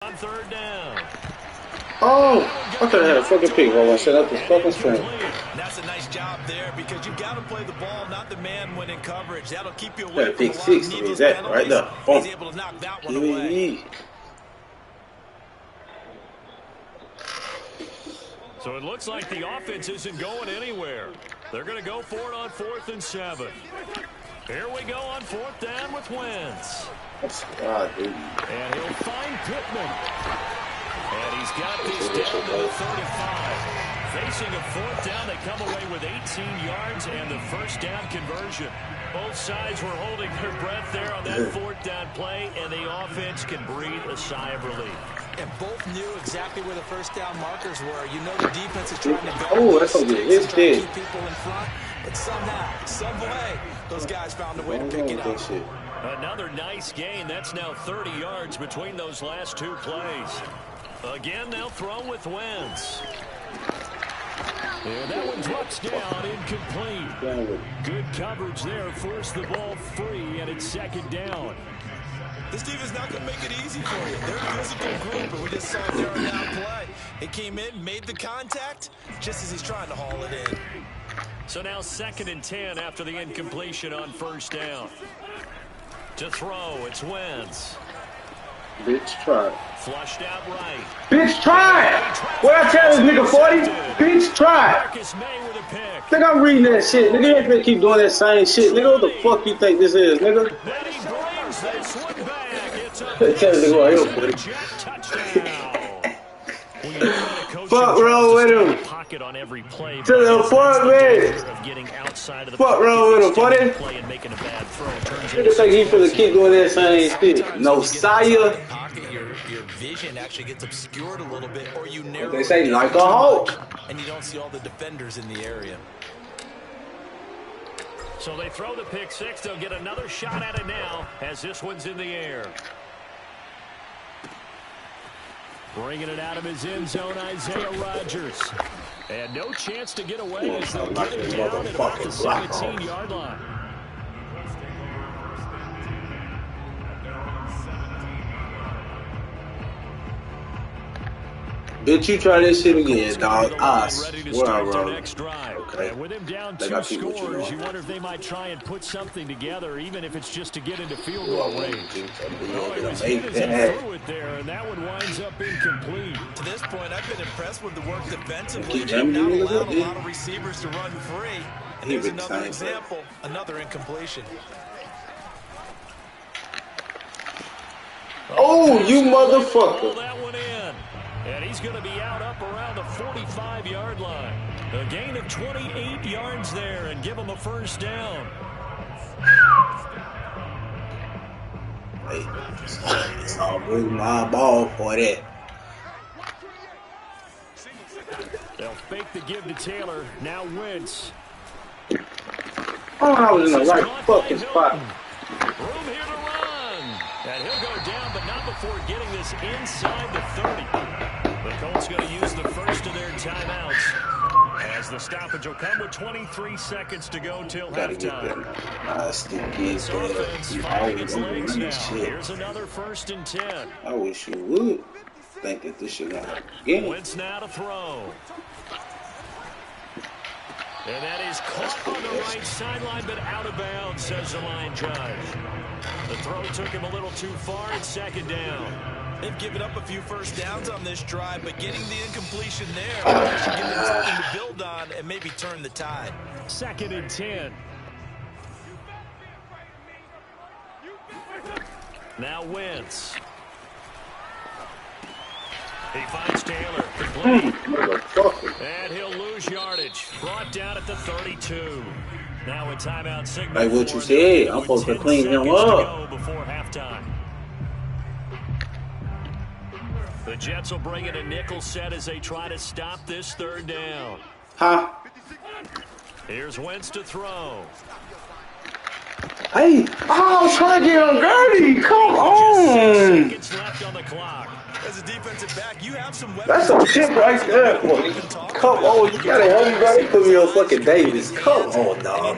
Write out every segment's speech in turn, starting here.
On third down. Oh, I could have had a fucking pick while I set up this fucking screen. That's a nice job there because you got to play the ball, not the man when in coverage. That'll keep you away from a lot of needless penalties. Right there. He's able to knock that one away. So it looks like the offense isn't going anywhere. They're going to go for it on 4th and 7. Here we go on 4th down with Wentz. And he'll find Pittman. And he's got this down to the 35. Facing a 4th down, they come away with 18 yards and the first down conversion. Both sides were holding their breath there on that 4th down play, and the offense can breathe a sigh of relief. And both knew exactly where the first down markers were. You know the defense is trying to go. Oh, that's okay. It's dead. Keep people in front, but somehow, some way, those guys found a way to pick it up. Another nice gain. That's now 30 yards between those last two plays. Again, they'll throw with Wentz. And that one drops down, incomplete. Good coverage there, forced the ball free, and it's 2nd down. This defense not going to make it easy for you. They're a physical group, and we just saw Darren now play. It came in, made the contact, just as he's trying to haul it in. So now 2nd and 10 after the incompletion on 1st down. To throw, it's Wentz. Bitch, try it. Flushed out right. Bitch, try it! What I tell this nigga 40? Bitch, try it! Think I'm reading that shit. Nigga, you ain't finna keep doing that same shit. Nigga, what the fuck you think this is, nigga? Tell the nigga right here, 40. Fuck wrong with him. Pocket on every play. To the fuck, man. Fuck wrong with him, 40. Nigga think he finna keep doing that same shit. No, sire. Your vision actually gets obscured a little bit, or you narrow. They say like a hawk. And you don't see all the defenders in the area. So they throw the pick six. They'll get another shot at it now as this one's in the air. Bringing it out of his end zone, Isaiah Rodgers. And no chance to get away as they'll get it down at about the 17-yard line. Bitch, you try this shit again, dog. I swear I wrong. Okay. And with him down 2 scores, you wonder if they might try and put something together, even if it's just to get into field goal range. Oh, he was hit as he threw it there, and that one winds up incomplete. To this point, I've been impressed with the work defensively. They've not allowed a lot of receivers to run free. And here's another example, another incompletion. Oh, you motherfucker. That one in. And he's going to be out up around the 45-yard line. A gain of 28 yards there and give him a first down. Hey, it's all good my ball for that. They'll fake the give to Taylor. Now Wentz. Oh, I was in the right fucking spot. Room here to run. And he'll go down, but not before getting this inside the 30. The Colts going to use the first of their timeouts as the stoppage will come with 23 seconds to go till halftime. This offense finding its legs now. Here's another 1st and 10. I wish you would think that this should happen again. Wentz now to throw. And that is caught on the right sideline, but out of bounds, says the line judge. The throw took him a little too far. It's 2nd down. They've given up a few first downs on this drive, but getting the incompletion there should give them something to build on and maybe turn the tide. 2nd and 10. Now Wentz. He finds Taylor. Complete. And he'll lose yardage. Brought down at the 32. Now a timeout signal. Like what you said, I'm supposed to clean him up. Before halftime. The Jets will bring in a nickel set as they try to stop this 3rd down. Huh? Here's Wentz to throw. Hey, I was trying to get on Gertie. Come on. Seconds left on the clock. As a defensive back, you have some weapons. That's some shit right there, boy. Come on, you gotta help me, brother. Put me on fucking Davis. Come on, dog.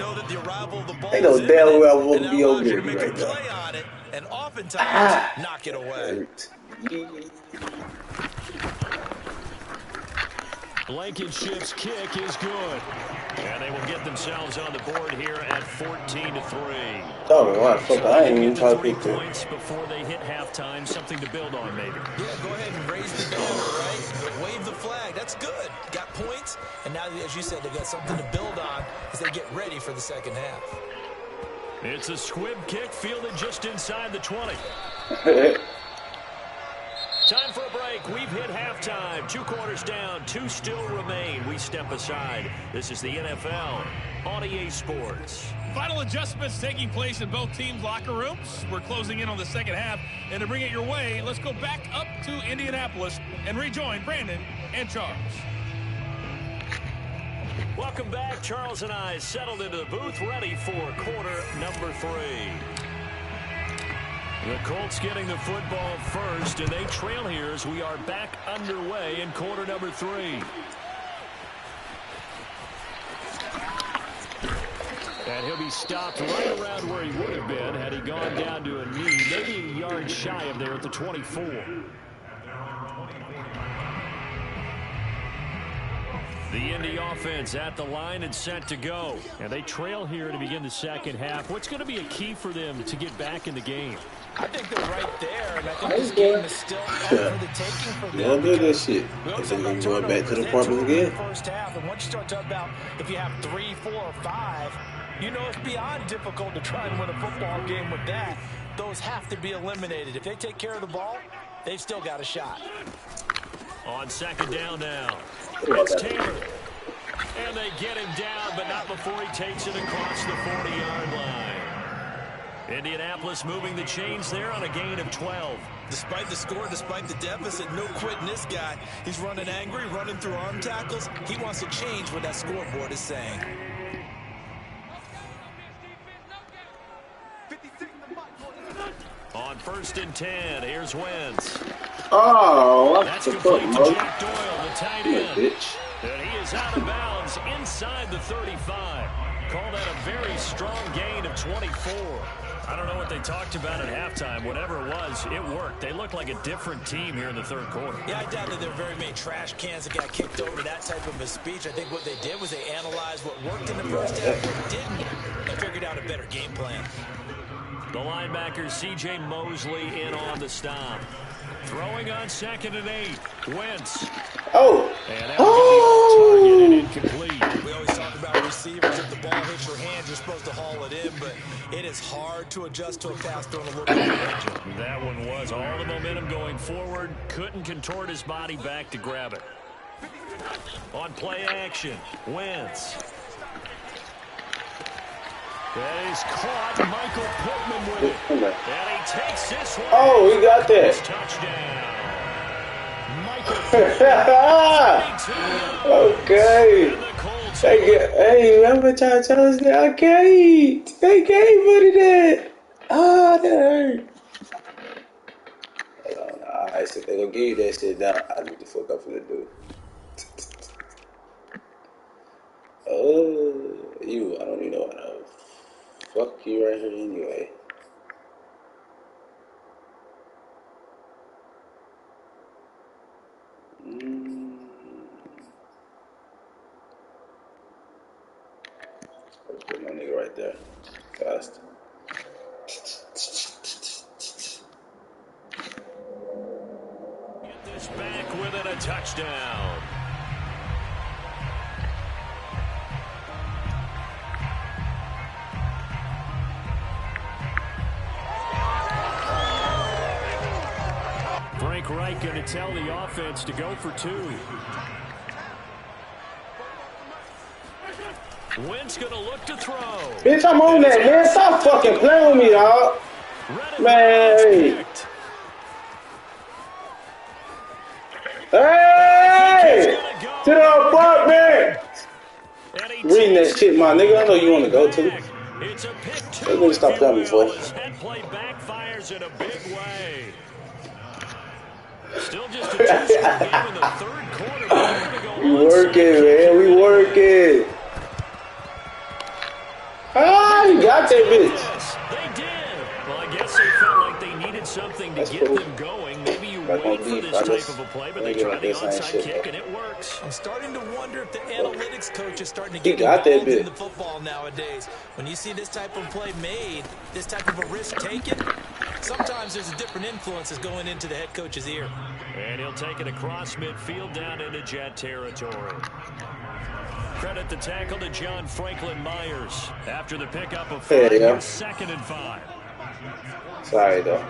Ain't no damn way I want to be over there right now. And oftentimes knock it away. Blankenship's kick is good. And they will get themselves on the board here at 14-3. Oh, what? Fuck, I ain't even trying to pick points before they hit halftime. Something to build on, maybe. Yeah, go ahead and raise the banner, right? Wave the flag. That's good. Got points. And now, as you said, they've got something to build on as they get ready for the second half. It's a squib kick fielded just inside the 20. Time for a break. We've hit halftime. 2 quarters down. 2 still remain. We step aside. This is the NFL on EA Sports. Final adjustments taking place in both teams' locker rooms. We're closing in on the second half. And to bring it your way, let's go back up to Indianapolis and rejoin Brandon and Charles. Welcome back. Charles and I settled into the booth, ready for quarter number 3. The Colts getting the football first, and they trail here as we are back underway in quarter number 3. And he'll be stopped right around where he would have been had he gone down to a knee, maybe a yard shy of there at the 24. The Indy offense at the line and set to go. And they trail here to begin the second half. What's going to be a key for them to get back in the game? I think they're right there, and I think this game is still up for the taking for them. They'll do this shit. I think they're going back to the apartment again. First half, and once you start talking about if you have 3, 4, or 5, you know it's beyond difficult to try and win a football game with that. Those have to be eliminated. If they take care of the ball, they've still got a shot. On second down now. It's Taylor. And they get him down, but not before he takes it across the 40-yard line. Indianapolis moving the chains there on a gain of 12. Despite the score, despite the deficit, no quitting this guy. He's running angry, running through arm tackles. He wants to change what that scoreboard is saying. On 1st and 10, here's Wentz. Oh, that's what the complete fuck, to bro? Jack Doyle, the tight end. And he is out of bounds inside the 35. Call that a very strong gain of 24. I don't know what they talked about at halftime. Whatever it was, it worked. They look like a different team here in the third quarter. Yeah, I doubt that there are very many trash cans that got kicked over, that type of a speech. I think what they did was they analyzed what worked in the first half, what didn't, and figured out a better game plan. The linebacker, C.J. Mosley, in on the stop. Throwing on 2nd and 8. Wentz. Oh. And that will be on target and incomplete. We always talk about receivers. If the ball hits your hands, you're supposed to haul it in, but it is hard to adjust to a pass thrown a little bit of That one was all the momentum going forward. Couldn't contort his body back to grab it. On play action, Wentz. That is caught. Michael Pittman with it. And he takes this one. Oh, he got that. Touchdown. Okay. Hey, remember trying to tell us that? I can't. They gave me that. Ah, that hurt. I said they gonna give you that shit now. I need to fuck up for the dude. Oh, you. I don't even know what to fuck you right here anyway. Let's put my nigga right there. Fast. Get this back with it, a touchdown. Frank Reich going to tell the offense to go for 2. Wentz going to look to throw. Bitch, I'm on that, man. Stop fucking playing with me, dog. Man. Hey! To the apartment! Reading that shit, my nigga. I know you want to go to. It's a pick 2. Let me stop that before. That play backfires in a big way. Still just a 2-score game in the third quarter. We working, man. We working. Ah, you got that bitch. They did. Well, I guess they felt like they needed something to get them going. Maybe you wait for this type of a play, but they try the onside kick, and it works. I'm starting to wonder if the analytics coach is starting to get involved in the football nowadays. When you see this type of play made, this type of a risk taken, sometimes there's a different influences going into the head coach's ear. And he'll take it across midfield down into Jet territory. Credit the tackle to John Franklin Myers after the pickup of 5. Second and 5. Sorry, though.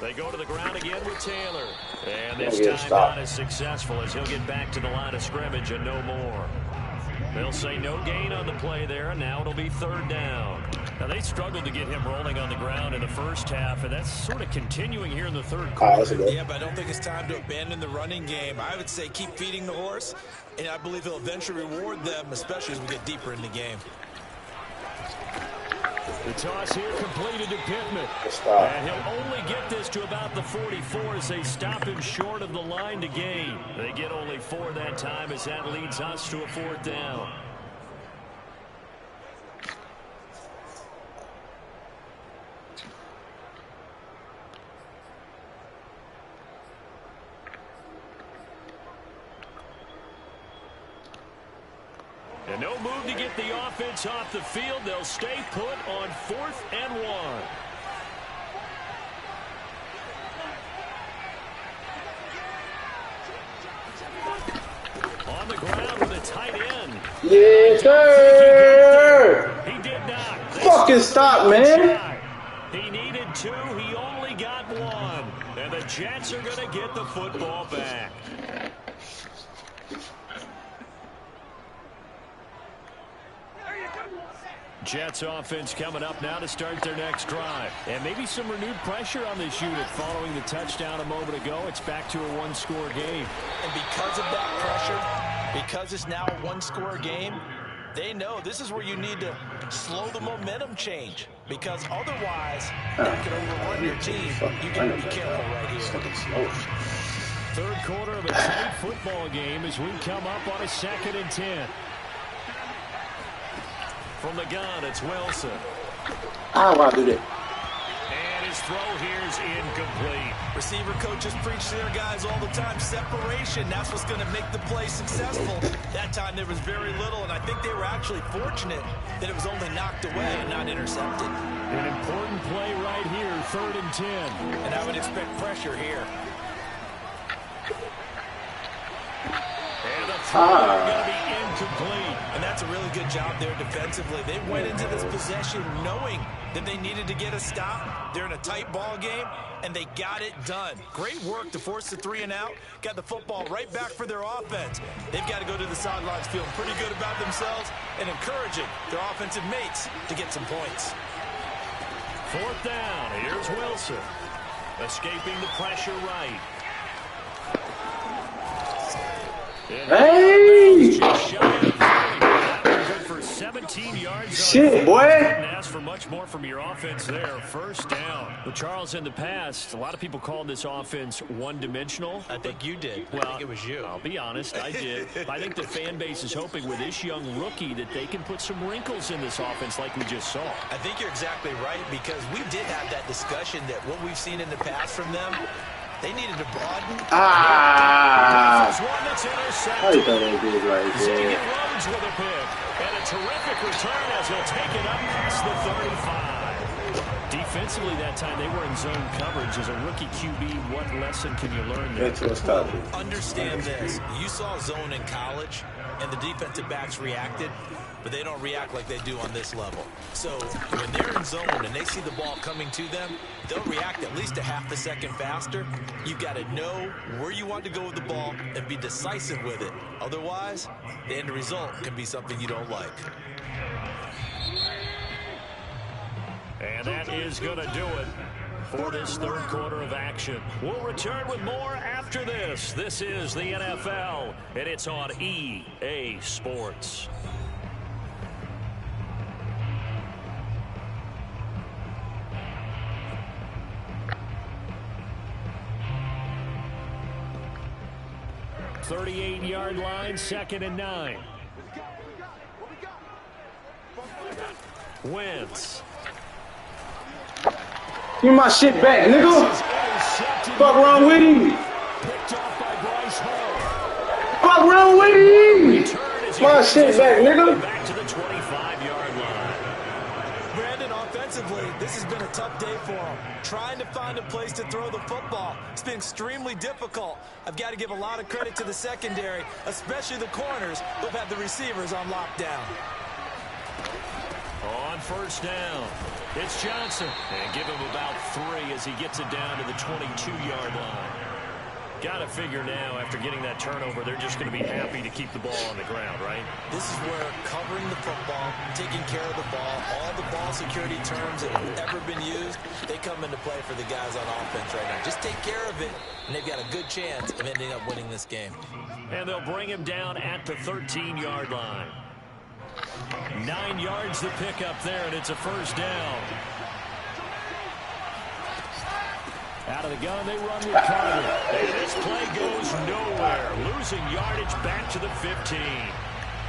They go to the ground again with Taylor. And this time not as successful as he'll get back to the line of scrimmage and no more. They'll say no gain on the play there, and now it'll be 3rd down. Now, they struggled to get him rolling on the ground in the first half, and that's sort of continuing here in the 3rd quarter. Yeah, but I don't think it's time to abandon the running game. I would say keep feeding the horse, and I believe he'll eventually reward them, especially as we get deeper in the game. The toss here completed to Pittman. And he'll only get this to about the 44 as they stop him short of the line to gain. They get only 4 that time as that leads us to a 4th down. And no move to get the offense off the field. They'll stay put on 4th and 1. On the ground with a tight end. Yes, sir. He did not. Fucking stop, man. He needed 2. He only got 1. And the Jets are going to get the football back. Jets offense coming up now to start their next drive. And maybe some renewed pressure on this unit following the touchdown a moment ago. It's back to a 1-score game. And because of that pressure, because it's now a 1-score game, they know this is where you need to slow the momentum change. Because otherwise, that could overrun your team. You got to be careful right here. 3rd quarter of a tight football game as we come up on a 2nd and 10. From the gun, it's Wilson. I want to do that. And his throw here is incomplete. Receiver coaches preach to their guys all the time. Separation, that's what's going to make the play successful. That time there was very little, and I think they were actually fortunate that it was only knocked away and not intercepted. An important play right here, 3rd and 10. And I would expect pressure here. And the throw is going to be incomplete. And that's a really good job there defensively. They went into this possession knowing that they needed to get a stop. They're in a tight ball game, and they got it done. Great work to force the 3 and out. Got the football right back for their offense. They've got to go to the sidelines feeling pretty good about themselves and encouraging their offensive mates to get some points. 4th down. Here's Wilson. Escaping the pressure right. Hey! Good for 17 yards. Shit, boy. Ask for much more from your offense there. 1st down. Well, Charles, in the past, a lot of people called this offense one-dimensional. I think you did. Well, I think it was you. I'll be honest, I did. I think the fan base is hoping with this young rookie that they can put some wrinkles in this offense like we just saw. I think you're exactly right because we did have that discussion that what we've seen in the past from them, they needed to broaden. Ah! One that's intercepted. I thought they did right there. Rhodes with a pick. And a terrific return as he'll take it up past the 35. Defensively that time, they were in zone coverage. As a rookie QB, what lesson can you learn there? Understand this. You saw zone in college, and the defensive backs reacted, but they don't react like they do on this level. So when they're in zone and they see the ball coming to them, they'll react at least a half a second faster. You've got to know where you want to go with the ball and be decisive with it. Otherwise, the end result can be something you don't like. And that is going to do it for this 3rd quarter of action. We'll return with more after this. This is the NFL, and it's on EA Sports. .38-yard line, 2nd and 9. Wentz. Give me my shit back, nigga. Fuck wrong with him. Fuck wrong with him. My shit back, nigga. Back to the 25-yard line. Brandon, offensively, this has been a tough day for him. Trying to find a place to throw the football. It's been extremely difficult. I've got to give a lot of credit to the secondary, especially the corners who've had the receivers on lockdown. On first down, it's Johnson. And give him about 3 as he gets it down to the 22-yard line. Got to figure now, after getting that turnover, they're just going to be happy to keep the ball on the ground, right? This is where covering the football, taking care of the ball, all the ball security terms that have ever been used, they come into play for the guys on offense right now. Just take care of it, and they've got a good chance of ending up winning this game. And they'll bring him down at the 13-yard line. 9 yards to pick up there, and it's a first down. Out of the gun, they run with Carter. And this play goes nowhere. Losing yardage back to the 15.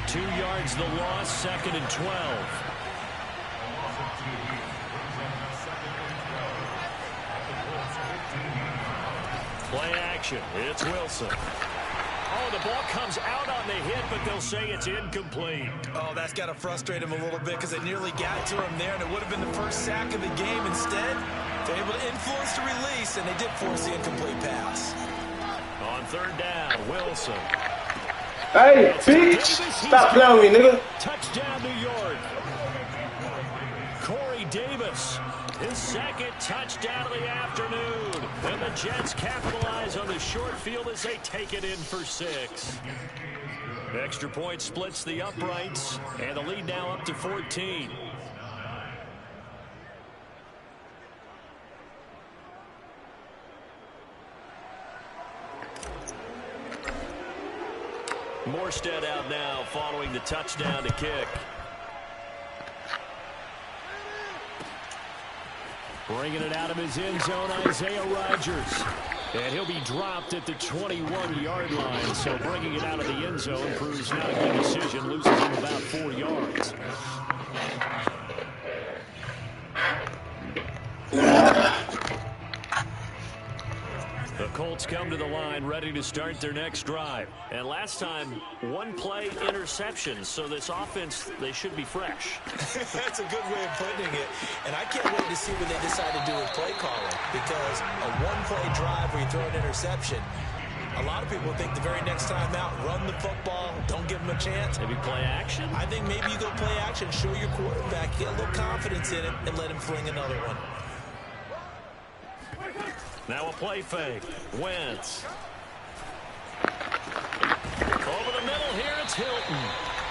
2 yards the loss, 2nd and 12. Play action. It's Wilson. Oh, the ball comes out on the hit, but they'll say it's incomplete. Oh, that's got to frustrate him a little bit because they nearly got to him there, and it would have been the first sack of the game. Instead, they're able to influence the release, and they did force the incomplete pass. On third down, Wilson. Hey, bitch! Stop playing with me, nigga. Touchdown, New York. Corey Davis, his 2nd touchdown of the afternoon. And the Jets capitalize on the short field as they take it in for 6. Extra point splits the uprights, and the lead now up to 14. Morstead out now following the touchdown to kick. Bringing it out of his end zone, Isaiah Rodgers. And he'll be dropped at the 21-yard line. So bringing it out of the end zone proves not a good decision. Loses him about 4 yards. The Colts come to the line ready to start their next drive. And last time, 1 play interception. So this offense, they should be fresh. That's a good way of putting it. And I can't wait to see what they decide to do with play calling. Because a 1-play drive where you throw an interception, a lot of people think the very next time out, run the football, don't give them a chance. Maybe play action? I think maybe you go play action, show your quarterback, get a little confidence in it, and let him fling another one. Now a play fake. Wentz. Over the middle here, it's Hilton.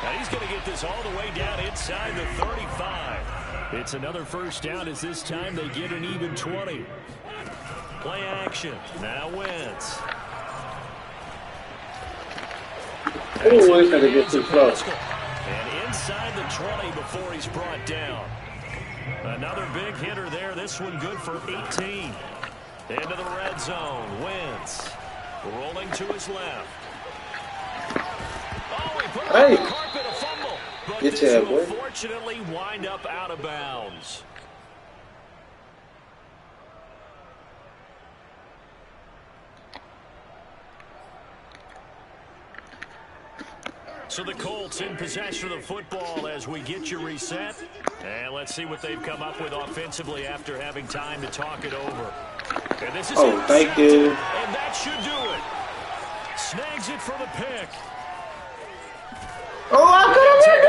Now he's going to get this all the way down inside the 35. It's another first down as this time they get an even 20. Play action. Now Wentz. Always got to get too close. And inside the 20 before he's brought down. Another big hitter there. This one good for 18. Into the red zone. Wentz rolling to his left. Oh, he put it on the carpet, a fumble. But this will fortunately wind up out of bounds. So the Colts in possession of the football as we get you reset. And let's see what they've come up with offensively after having time to talk it over. And this is thank you. And that should do it. Snags it for the pick. Oh, I could have been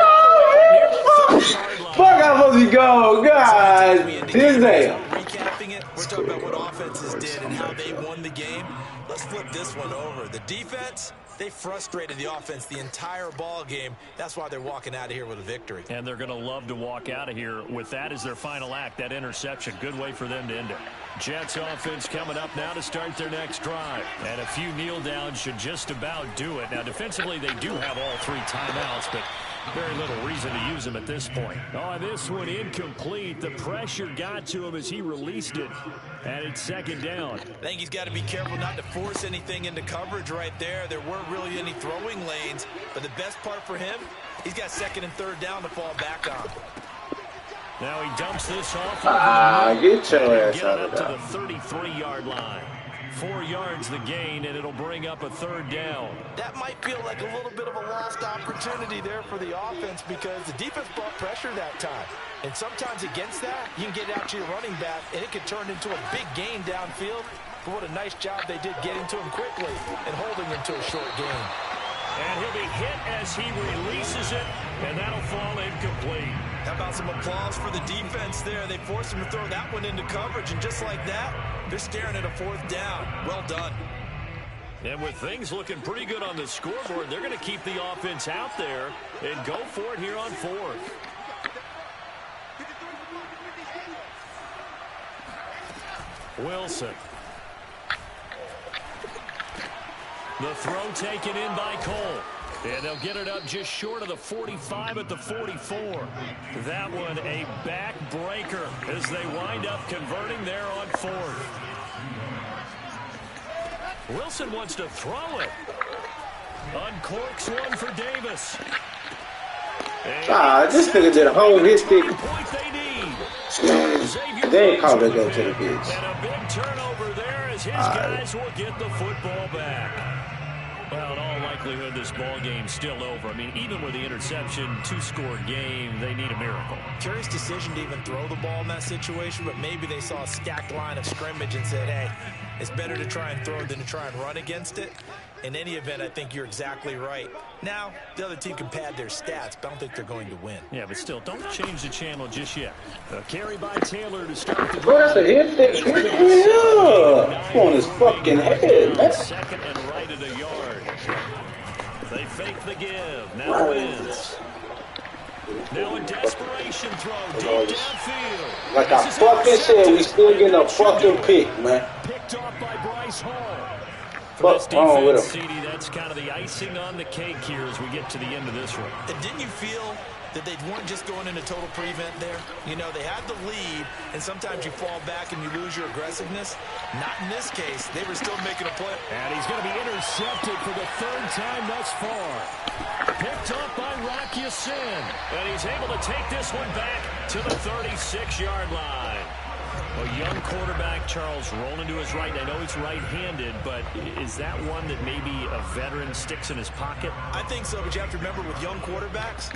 going. Fuck, I supposed to go. God, this damn. Recapping it, we're talking about what offenses did and how they won the game. Let's flip this one over. The defense, they frustrated the offense the entire ball game. That's why they're walking out of here with a victory. And they're going to love to walk out of here with that as their final act, that interception. Good way for them to end it. Jets offense coming up now to start their next drive. And a few kneel downs should just about do it. Now, defensively, they do have all 3 timeouts, but very little reason to use them at this point. Oh, this one incomplete. The pressure got to him as he released it. And it's 2nd down. I think he's got to be careful not to force anything into coverage right there. There weren't really any throwing lanes. But the best part for him, he's got 2nd and 3rd down to fall back on. Now he dumps this off over the middle. Get your ass out of there. there. To the 33-yard line. 4 yards the gain, and it'll bring up a third down. That might feel like a little bit of a lost opportunity there for the offense because the defense brought pressure that time. And sometimes against that, you can get it out to your running back, and it can turn into a big gain downfield. But what a nice job they did getting to him quickly and holding him to a short gain. And he'll be hit as he releases it, and that'll fall incomplete. How about some applause for the defense there? They forced him to throw that one into coverage, and just like that, they're staring at a fourth down. Well done. And with things looking pretty good on the scoreboard, they're going to keep the offense out there and go for it here on fourth. Wilson. The throw taken in by Cole. And they'll get it up just short of the 45 at the 44. That one a backbreaker as they wind up converting there on fourth. Wilson wants to throw it. Uncorks one for Davis. This nigga did a whole hit stick. They ain't called it go to the pitch. And a big turnover there as his guys will get the football back. Well, in all likelihood, this ball game's still over. I mean, even with the interception, two-score game, they need a miracle. Curious decision to even throw the ball in that situation, but maybe they saw a stacked line of scrimmage and said, hey, it's better to try and throw than to try and run against it. In any event, I think you're exactly right. Now, the other team can pad their stats, but I don't think they're going to win. Yeah, but still, don't change the channel just yet. A carry by Taylor to start the drive. Bro, that's a hit stick. Yeah. On his fucking head, man. Second and right at a yard. They fake the give. Now wins. Now a desperation throw deep downfield. Like I fucking said, we still getting a fucking pick, man. Picked off by Bryce Hall. What's wrong with him? CD, that's kind of the icing on the cake here as we get to the end of this one. And didn't you feel that they weren't just going into total prevent there? You know, they had the lead, and sometimes you fall back and you lose your aggressiveness. Not in this case. They were still making a play. And he's going to be intercepted for the third time thus far. Picked up by Rocky Sin. And he's able to take this one back to the 36-yard line. A young quarterback, Charles, rolling to his right. I know he's right-handed, but is that one that maybe a veteran sticks in his pocket? I think so, but you have to remember with young quarterbacks,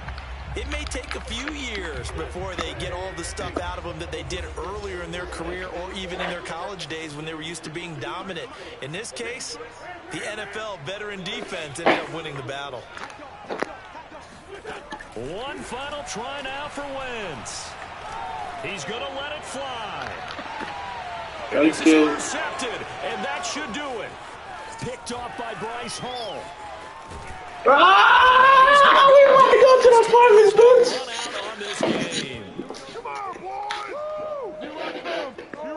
it may take a few years before they get all the stuff out of them that they did earlier in their career or even in their college days when they were used to being dominant. In this case, the NFL veteran defense ended up winning the battle. One final try now for Wentz. He's going to let it fly. This is intercepted, and that should do it. Picked off by Bryce Hall. We want to go to the apartments, bitch. Run out on this game. Come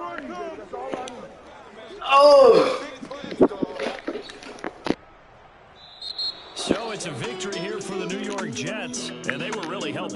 on, boys! Oh. So it's a victory here for the New York Jets, and they were really helping.